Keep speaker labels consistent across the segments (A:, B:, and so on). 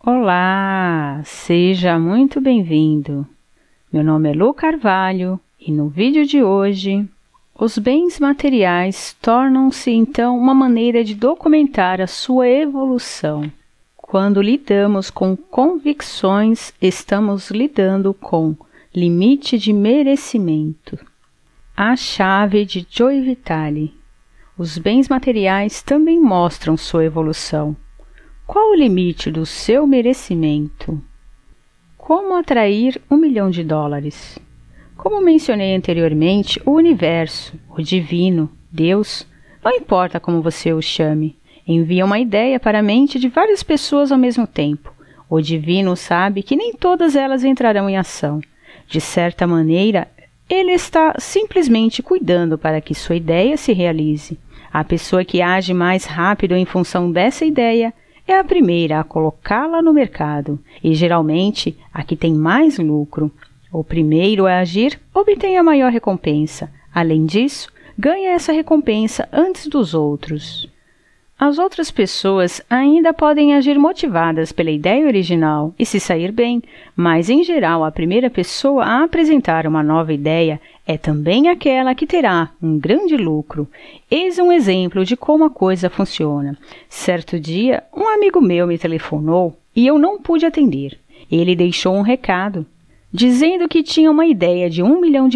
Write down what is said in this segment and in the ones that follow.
A: Olá, seja muito bem-vindo. Meu nome é Lu Carvalho e no vídeo de hoje, os bens materiais tornam-se então uma maneira de documentar a sua evolução. Quando lidamos com convicções, estamos lidando com limite de merecimento. A chave de Joy Vitale. Os bens materiais também mostram sua evolução. Qual o limite do seu merecimento? Como atrair $1 milhão? Como mencionei anteriormente, o universo, o divino, Deus, não importa como você o chame, envia uma ideia para a mente de várias pessoas ao mesmo tempo. O divino sabe que nem todas elas entrarão em ação. De certa maneira, ele está simplesmente cuidando para que sua ideia se realize. A pessoa que age mais rápido em função dessa ideia é a primeira a colocá-la no mercado e, geralmente, a que tem mais lucro. O primeiro a agir obtém a maior recompensa. Além disso, ganha essa recompensa antes dos outros. As outras pessoas ainda podem agir motivadas pela ideia original e se sair bem, mas, em geral, a primeira pessoa a apresentar uma nova ideia é também aquela que terá um grande lucro. Eis um exemplo de como a coisa funciona. Certo dia, um amigo meu me telefonou e eu não pude atender. Ele deixou um recado, dizendo que tinha uma ideia de $1 milhão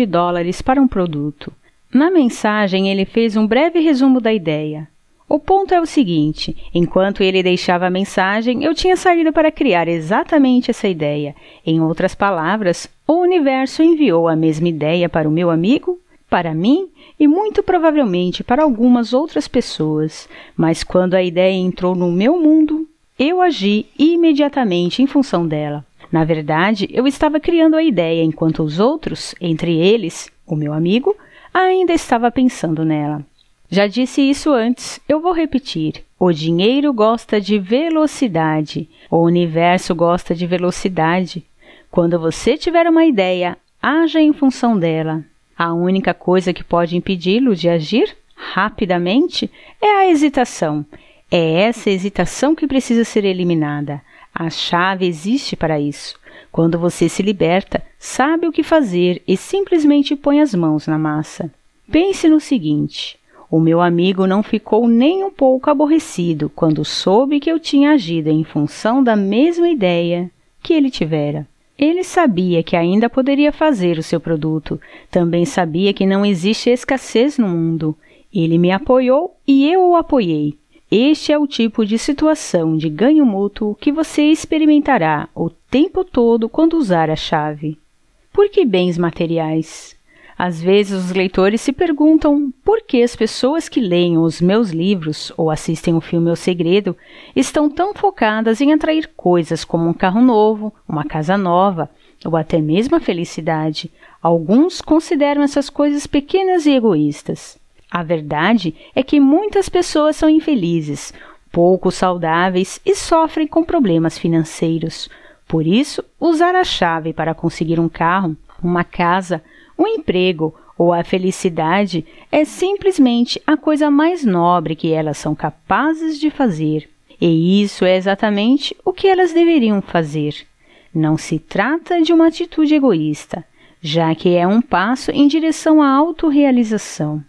A: para um produto. Na mensagem, ele fez um breve resumo da ideia. O ponto é o seguinte, enquanto ele deixava a mensagem, eu tinha saído para criar exatamente essa ideia. Em outras palavras, o universo enviou a mesma ideia para o meu amigo, para mim e muito provavelmente para algumas outras pessoas. Mas quando a ideia entrou no meu mundo, eu agi imediatamente em função dela. Na verdade, eu estava criando a ideia enquanto os outros, entre eles, o meu amigo, ainda estava pensando nela. Já disse isso antes, eu vou repetir. O dinheiro gosta de velocidade. O universo gosta de velocidade. Quando você tiver uma ideia, haja em função dela. A única coisa que pode impedi-lo de agir rapidamente é a hesitação. É essa hesitação que precisa ser eliminada. A chave existe para isso. Quando você se liberta, sabe o que fazer e simplesmente põe as mãos na massa. Pense no seguinte. O meu amigo não ficou nem um pouco aborrecido quando soube que eu tinha agido em função da mesma ideia que ele tivera. Ele sabia que ainda poderia fazer o seu produto. Também sabia que não existe escassez no mundo. Ele me apoiou e eu o apoiei. Este é o tipo de situação de ganho mútuo que você experimentará o tempo todo quando usar a chave. Por que bens materiais? Às vezes os leitores se perguntam por que as pessoas que leem os meus livros ou assistem o filme O Segredo estão tão focadas em atrair coisas como um carro novo, uma casa nova ou até mesmo a felicidade. Alguns consideram essas coisas pequenas e egoístas. A verdade é que muitas pessoas são infelizes, pouco saudáveis e sofrem com problemas financeiros. Por isso, usar a chave para conseguir um carro, uma casa, um emprego ou a felicidade é simplesmente a coisa mais nobre que elas são capazes de fazer. E isso é exatamente o que elas deveriam fazer. Não se trata de uma atitude egoísta, já que é um passo em direção à autorrealização.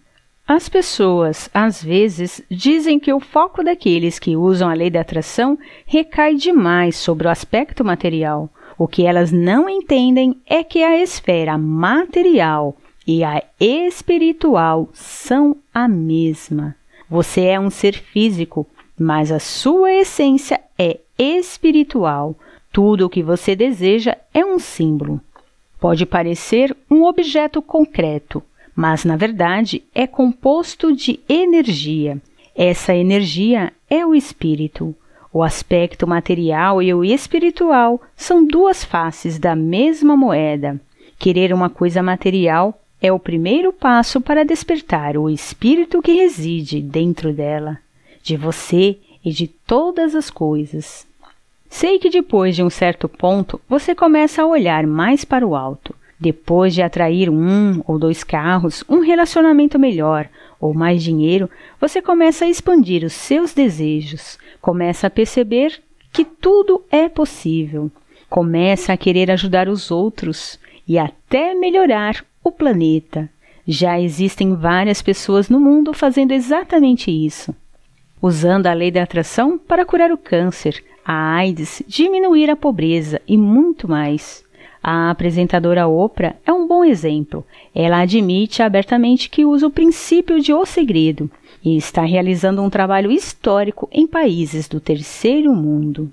A: As pessoas, às vezes, dizem que o foco daqueles que usam a lei da atração recai demais sobre o aspecto material. O que elas não entendem é que a esfera material e a espiritual são a mesma. Você é um ser físico, mas a sua essência é espiritual. Tudo o que você deseja é um símbolo. Pode parecer um objeto concreto, mas na verdade é composto de energia. Essa energia é o espírito. O aspecto material e o espiritual são duas faces da mesma moeda. Querer uma coisa material é o primeiro passo para despertar o espírito que reside dentro dela, de você e de todas as coisas. Sei que depois de um certo ponto, você começa a olhar mais para o alto. Depois de atrair 1 ou 2 carros, um relacionamento melhor ou mais dinheiro, você começa a expandir os seus desejos, começa a perceber que tudo é possível. Começa a querer ajudar os outros e até melhorar o planeta. Já existem várias pessoas no mundo fazendo exatamente isso. Usando a lei da atração para curar o câncer, a AIDS, diminuir a pobreza e muito mais. A apresentadora Oprah é um bom exemplo. Ela admite abertamente que usa o princípio de O Segredo e está realizando um trabalho histórico em países do terceiro mundo.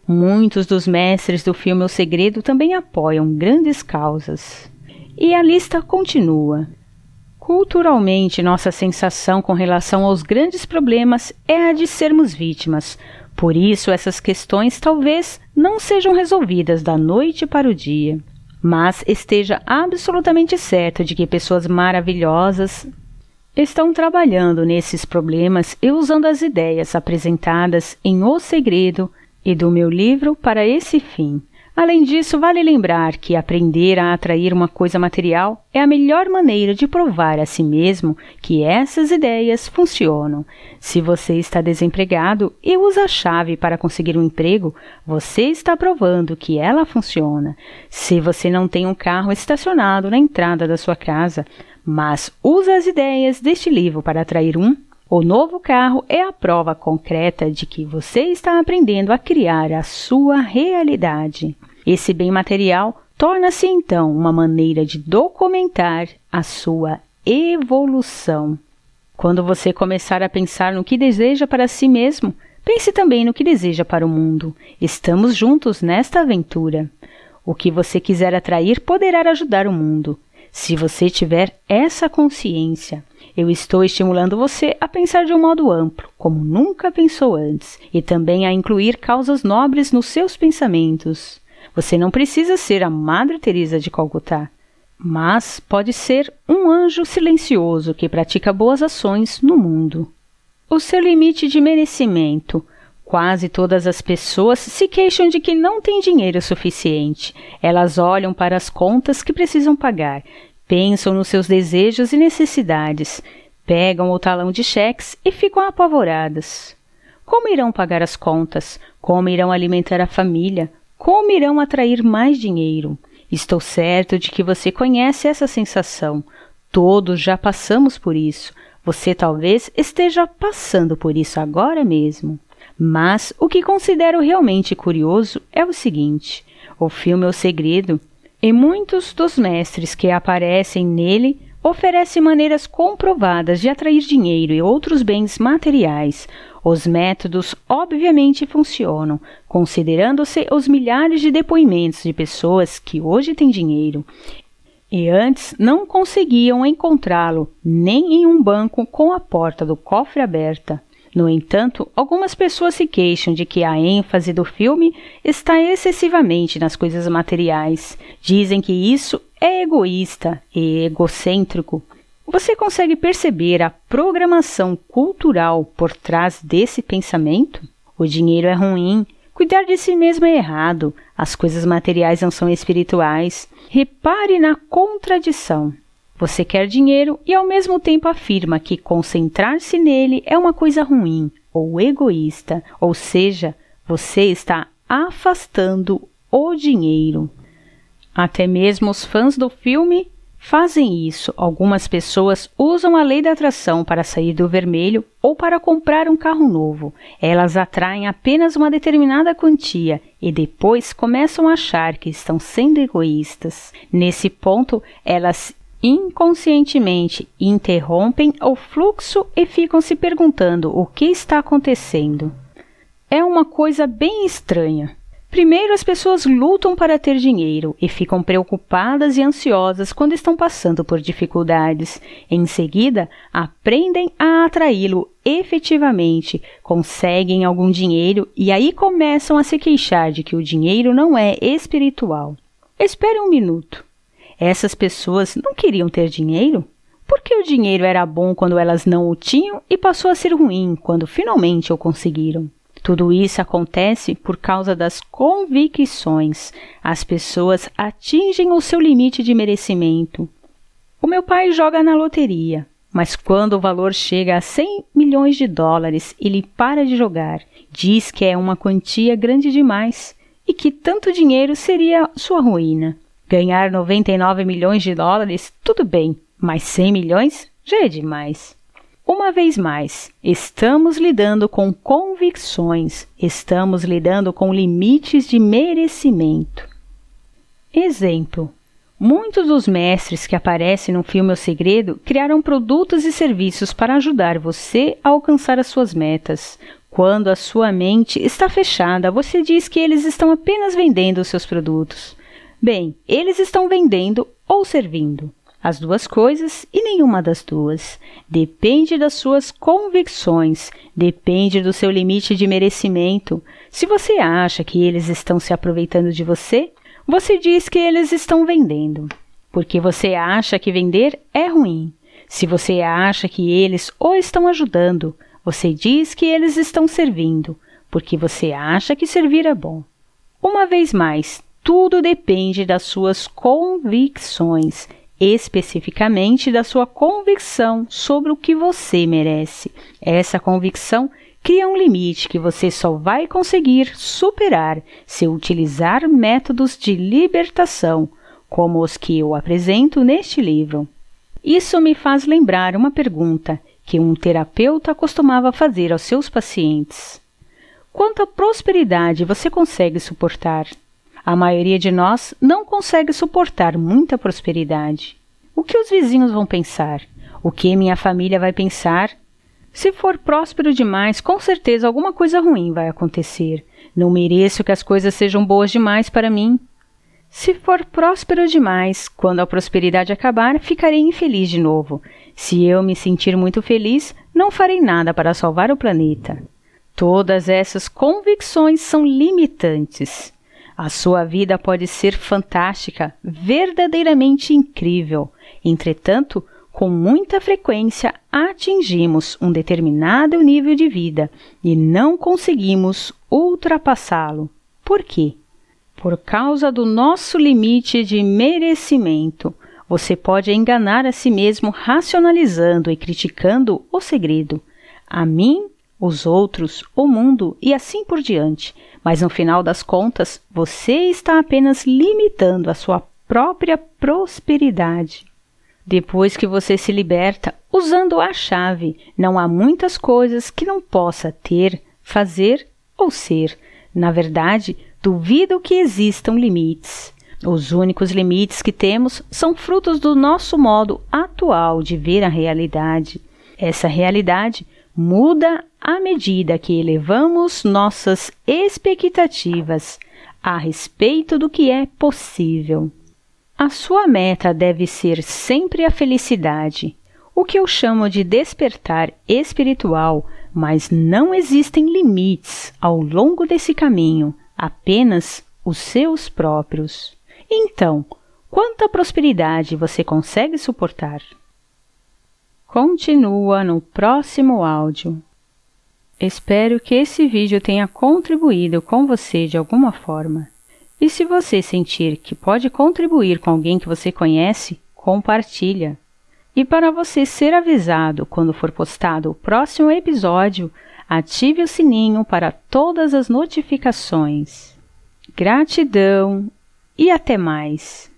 A: Muitos dos mestres do filme O Segredo também apoiam grandes causas. E a lista continua. Culturalmente, nossa sensação com relação aos grandes problemas é a de sermos vítimas. Por isso, essas questões talvez não sejam resolvidas da noite para o dia. Mas esteja absolutamente certo de que pessoas maravilhosas estão trabalhando nesses problemas e usando as ideias apresentadas em O Segredo e do meu livro para esse fim. Além disso, vale lembrar que aprender a atrair uma coisa material é a melhor maneira de provar a si mesmo que essas ideias funcionam. Se você está desempregado e usa a chave para conseguir um emprego, você está provando que ela funciona. Se você não tem um carro estacionado na entrada da sua casa, mas usa as ideias deste livro para atrair um, o novo carro é a prova concreta de que você está aprendendo a criar a sua realidade. Esse bem material torna-se então uma maneira de documentar a sua evolução. Quando você começar a pensar no que deseja para si mesmo, pense também no que deseja para o mundo. Estamos juntos nesta aventura. O que você quiser atrair poderá ajudar o mundo. Se você tiver essa consciência, eu estou estimulando você a pensar de um modo amplo, como nunca pensou antes, e também a incluir causas nobres nos seus pensamentos. Você não precisa ser a Madre Teresa de Calcutá, mas pode ser um anjo silencioso que pratica boas ações no mundo. O seu limite de merecimento. Quase todas as pessoas se queixam de que não têm dinheiro suficiente. Elas olham para as contas que precisam pagar, pensam nos seus desejos e necessidades, pegam o talão de cheques e ficam apavoradas. Como irão pagar as contas? Como irão alimentar a família? Como irão atrair mais dinheiro? Estou certo de que você conhece essa sensação. Todos já passamos por isso. Você talvez esteja passando por isso agora mesmo. Mas o que considero realmente curioso é o seguinte: o filme O Segredo e muitos dos mestres que aparecem nele oferecem maneiras comprovadas de atrair dinheiro e outros bens materiais. Os métodos obviamente funcionam, considerando-se os milhares de depoimentos de pessoas que hoje têm dinheiro e antes não conseguiam encontrá-lo nem em um banco com a porta do cofre aberta. No entanto, algumas pessoas se queixam de que a ênfase do filme está excessivamente nas coisas materiais. Dizem que isso é egoísta e egocêntrico. Você consegue perceber a programação cultural por trás desse pensamento? O dinheiro é ruim, cuidar de si mesmo é errado, as coisas materiais não são espirituais. Repare na contradição. Você quer dinheiro e ao mesmo tempo afirma que concentrar-se nele é uma coisa ruim ou egoísta, ou seja, você está afastando o dinheiro. Até mesmo os fãs do filme fazem isso. Algumas pessoas usam a lei da atração para sair do vermelho ou para comprar um carro novo. Elas atraem apenas uma determinada quantia e depois começam a achar que estão sendo egoístas. Nesse ponto, elas inconscientemente interrompem o fluxo e ficam se perguntando o que está acontecendo. É uma coisa bem estranha. Primeiro, as pessoas lutam para ter dinheiro e ficam preocupadas e ansiosas quando estão passando por dificuldades. Em seguida, aprendem a atraí-lo efetivamente, conseguem algum dinheiro e aí começam a se queixar de que o dinheiro não é espiritual. Espere um minuto. Essas pessoas não queriam ter dinheiro? Por que o dinheiro era bom quando elas não o tinham e passou a ser ruim quando finalmente o conseguiram? Tudo isso acontece por causa das convicções. As pessoas atingem o seu limite de merecimento. O meu pai joga na loteria. Mas quando o valor chega a 100 milhões de dólares, ele para de jogar, diz que é uma quantia grande demais e que tanto dinheiro seria sua ruína. Ganhar 99 milhões de dólares, tudo bem, mas 100 milhões já é demais. Uma vez mais, estamos lidando com convicções, estamos lidando com limites de merecimento. Exemplo: muitos dos mestres que aparecem no filme O Segredo criaram produtos e serviços para ajudar você a alcançar as suas metas. Quando a sua mente está fechada, você diz que eles estão apenas vendendo os seus produtos. Bem, eles estão vendendo ou servindo. As duas coisas e nenhuma das duas. Depende das suas convicções, depende do seu limite de merecimento. Se você acha que eles estão se aproveitando de você, você diz que eles estão vendendo, porque você acha que vender é ruim. Se você acha que eles o estão ajudando, você diz que eles estão servindo, porque você acha que servir é bom. Uma vez mais, tudo depende das suas convicções, especificamente da sua convicção sobre o que você merece. Essa convicção cria um limite que você só vai conseguir superar se utilizar métodos de libertação, como os que eu apresento neste livro. Isso me faz lembrar uma pergunta que um terapeuta costumava fazer aos seus pacientes. Quanta prosperidade você consegue suportar? A maioria de nós não consegue suportar muita prosperidade. O que os vizinhos vão pensar? O que minha família vai pensar? Se for próspero demais, com certeza alguma coisa ruim vai acontecer. Não mereço que as coisas sejam boas demais para mim. Se for próspero demais, quando a prosperidade acabar, ficarei infeliz de novo. Se eu me sentir muito feliz, não farei nada para salvar o planeta. Todas essas convicções são limitantes. A sua vida pode ser fantástica, verdadeiramente incrível. Entretanto, com muita frequência atingimos um determinado nível de vida e não conseguimos ultrapassá-lo. Por quê? Por causa do nosso limite de merecimento. Você pode enganar a si mesmo racionalizando e criticando o segredo. A mim, os outros, o mundo e assim por diante. Mas no final das contas, você está apenas limitando a sua própria prosperidade. Depois que você se liberta, usando a chave, não há muitas coisas que não possa ter, fazer ou ser. Na verdade, duvido que existam limites. Os únicos limites que temos são frutos do nosso modo atual de ver a realidade. Essa realidade muda à medida que elevamos nossas expectativas a respeito do que é possível. A sua meta deve ser sempre a felicidade, o que eu chamo de despertar espiritual, mas não existem limites ao longo desse caminho, apenas os seus próprios. Então, quanta prosperidade você consegue suportar? Continua no próximo áudio. Espero que esse vídeo tenha contribuído com você de alguma forma. E se você sentir que pode contribuir com alguém que você conhece, compartilha. E para você ser avisado quando for postado o próximo episódio, ative o sininho para todas as notificações. Gratidão e até mais!